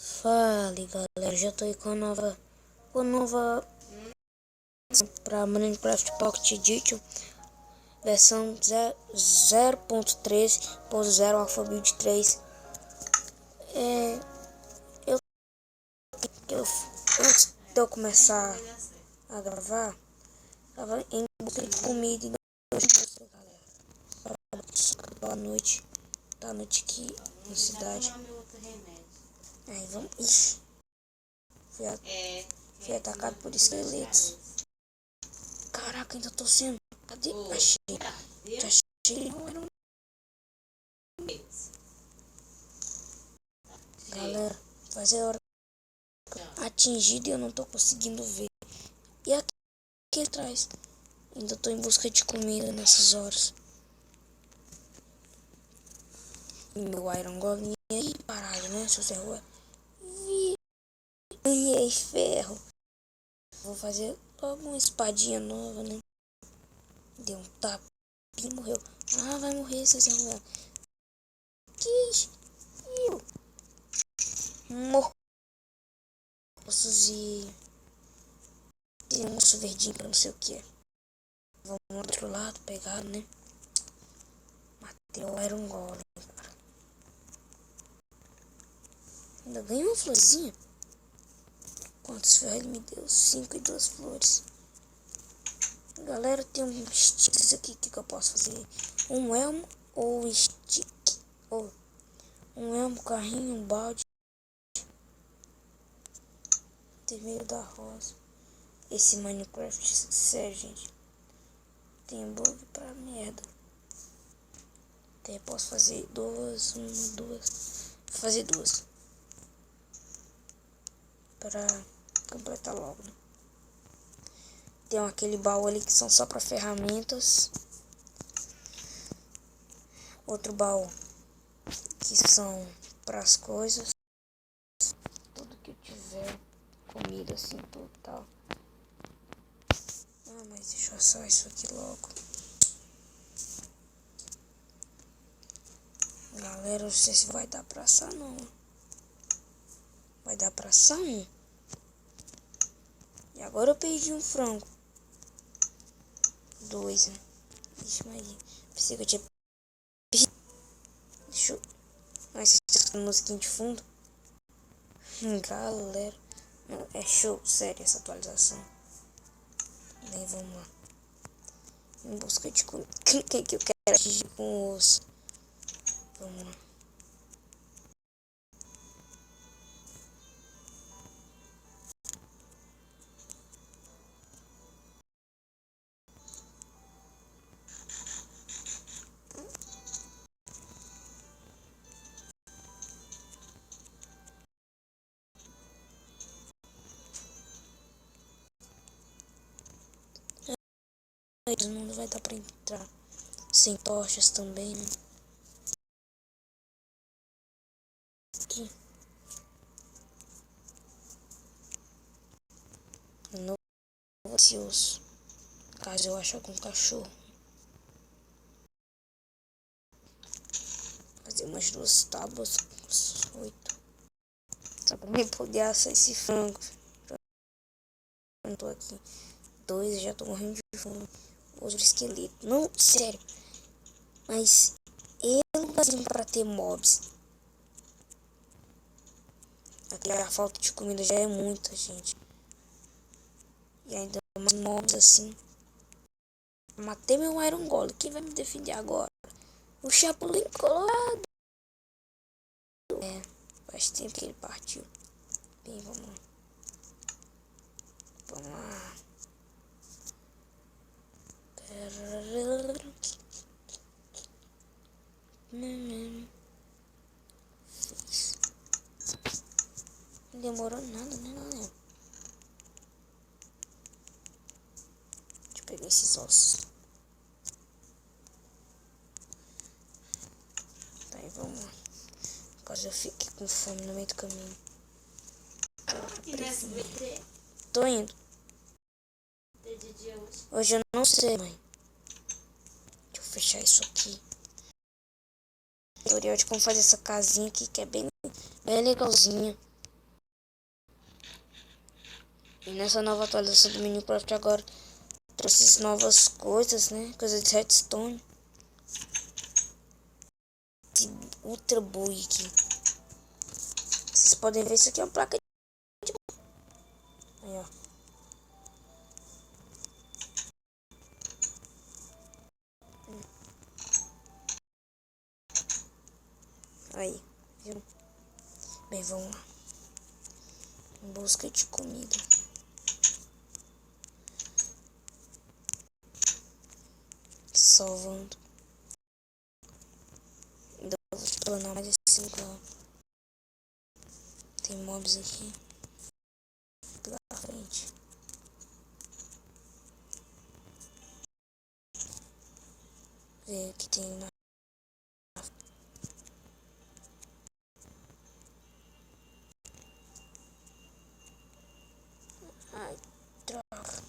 Fala galera, já tô aí com a nova para Minecraft Pocket Edition, versão 0.3.0 Alpha Build 3. Eu, antes de eu começar a gravar, tava em busca de comida e galera. Boa noite, tá noite aqui na cidade. Aí vamos. Ixi, fui atacado por esqueletos. Caraca, ainda tô sendo. Cadê? Achei. Já achei. Não era um. Galera, fazer a hora atingido e eu não tô conseguindo ver. E aqui atrás, ainda tô em busca de comida nessas horas. E meu Iron Golem aí parado, né, seu Zé Rua? Ganhei ferro. Vou fazer logo uma espadinha nova, né? Deu um tapa e morreu. Ah, vai morrer, seu Zé Rua. Que morro. Ossos e um osso verdinho pra não sei o que é. Vamos do outro lado, pegar, né? Matei o Iron Golem, cara. Ainda ganhei uma florzinha. Quantos ferros ele me deu? 5 e 2 flores. Galera, tem uns sticks aqui que eu posso fazer. Um elmo ou um stick. Ou um elmo, carrinho, um balde. Termeiro da rosa. Esse Minecraft, sério, gente. Tem bug pra merda. Até posso fazer duas. Vou fazer duas. Pra completar logo, né? Tem aquele baú ali que são só para ferramentas. Outro baú que são para as coisas. Tudo que eu tiver. Comida assim, tudo tal. Ah, mas deixa eu assar isso aqui logo. Galera, eu não sei se vai dar pra assar não. Vai dar pra assar um. E agora eu perdi um frango. 2, né? Deixa eu ir. Pensei que eu tinha perdido. Deixa eu... Mas vocês estão escutando musiquinha de fundo? Galera. Não, é show, sério, essa atualização. Daí vamos lá. Em busca de comida. O que eu quero atingir com osso? Vamos lá. Não vai dar pra entrar sem tochas também, né? Aqui. Novo esse osso. Caso eu ache algum cachorro. Fazer umas 2 tábuas. 8. Só pra mim poder assar esse frango. Eu tô aqui. 2, já tô morrendo de fome. Outro esqueleto. Não, sério. Mas eu não fazia pra ter mobs. Aqui a falta de comida já é muita, gente. E ainda mais mobs assim. Matei meu Iron Golem. Quem vai me defender agora? O Chapolin Colorado. É, faz tempo que ele partiu. Bem, vamos lá. Vamos lá. Não demorou nada, né, galera? Deixa eu pegar esses ossos. Tá aí, vamos lá. Caso eu fique com fome no meio do caminho. Tô indo. Hoje eu não sei, mãe. Deixa eu fechar isso aqui. Tutorial de como fazer essa casinha aqui, que é bem legalzinha. E nessa nova atualização do Minecraft agora trouxe novas coisas, né? Coisa de redstone. De ultra bug aqui. Vocês podem ver, isso aqui é uma placa de... Aí, ó. Aí, viu? Bem, vamos lá. Em busca de comida. Salvando. Ainda vou explorar mais esse lugar. Tem mobs aqui. Pela frente. Ver o que tem na... Ai, droga.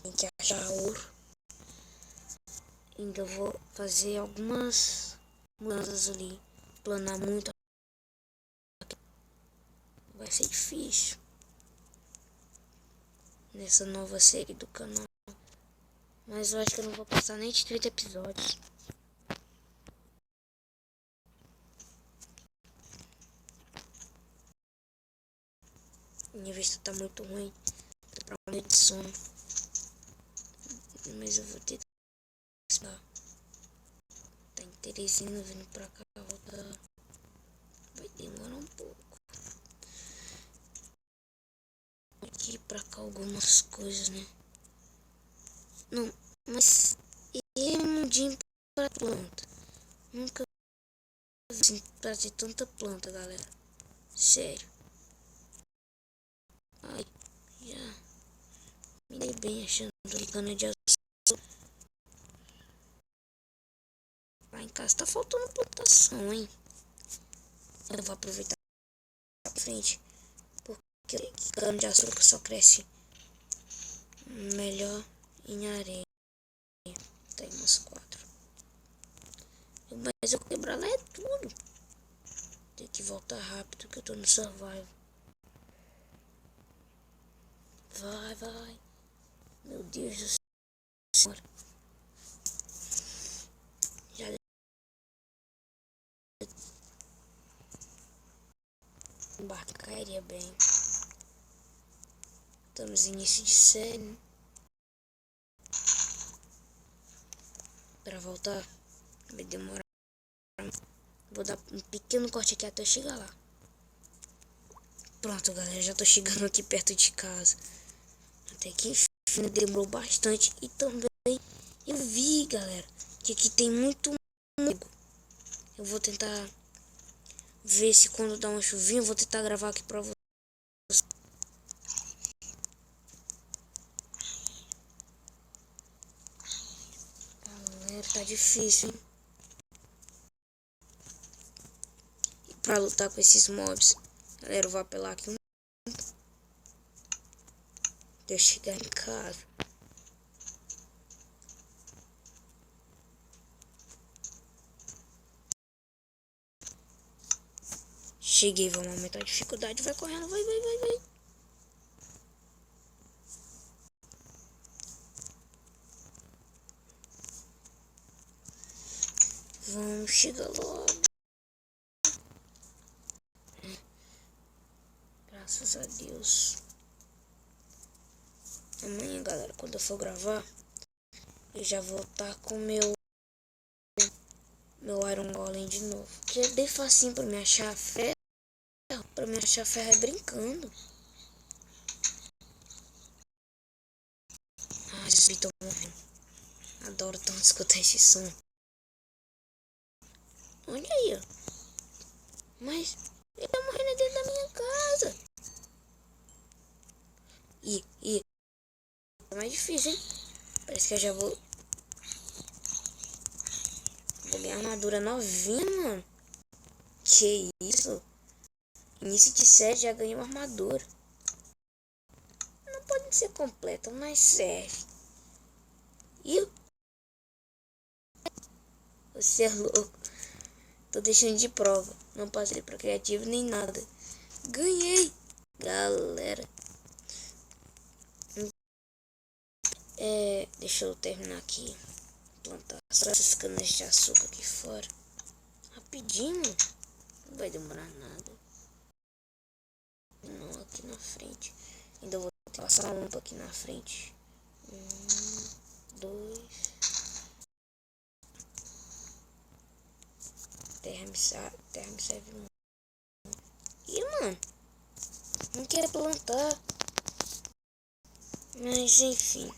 Tem que achar ouro. Ainda vou fazer algumas mudanças ali. Planar muito. Vai ser difícil. Nessa nova série do canal. Mas eu acho que eu não vou passar nem de 30 episódios. Minha vista tá muito ruim. Tô pra uma de sono. Mas eu vou ter que estudar. Tá interessando vindo pra cá rodar. Vai demorar um pouco. Aqui pra cá algumas coisas, né? Não, mas é mundinho pra planta. Nunca vi assim pra ter tanta planta, galera. Sério. Ai, já me dei bem achando cana de açúcar. Lá em casa tá faltando plantação, hein? Eu vou aproveitar pra frente. Porque cana de açúcar só cresce melhor em areia. Tem umas 4. Mas eu vou quebrar lá é tudo. Tem que voltar rápido que eu tô no survival. Vai, vai. Meu Deus do céu. Já embarcaria bem. Estamos no início de série, né? Pra voltar vai demorar. Vou dar um pequeno corte aqui até chegar lá. Pronto, galera, já tô chegando aqui perto de casa. Até que enfim, demorou bastante. E também eu vi, galera, que aqui tem muito morcego. Eu vou tentar ver se quando dá uma chuvinha, eu vou tentar gravar aqui pra vocês. Galera, tá difícil, hein? E pra lutar com esses mobs. Galera, eu vou apelar aqui um... Deixa eu chegar em casa. Cheguei, vamos aumentar a dificuldade. Vai correndo, vai, vai, vai, vai. Vamos, chega logo. Graças a Deus. Amanhã, galera, quando eu for gravar, eu já vou estar com meu Iron Golem de novo. Que é bem facinho pra me achar ferro. Pra me achar ferro é brincando. Ah, esses bichos estão morrendo. Adoro tanto escutar esse som. Olha aí, ó. Mas ele tá morrendo dentro da minha casa. Ih, é mais difícil, hein? Parece que eu já vou ganhar armadura novinha, mano. Que isso? Início de série já ganhei uma armadura. Não pode ser completa, mas serve. Ih, você é louco. Tô deixando de prova. Não passei pra criativo nem nada. Ganhei. galera. Deixa eu terminar aqui. Plantar só essas canas de açúcar aqui fora. Rapidinho. Não vai demorar nada. Não, aqui na frente. Ainda vou ter que passar uma lampa aqui na frente. 2. Terra me serve muito. Ih, mano. Não quero plantar. Mas enfim.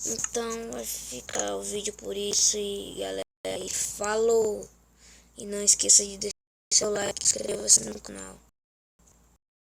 Então vai ficar o vídeo por isso. E galera, falou. E não esqueça de deixar o like e inscreva-se no canal.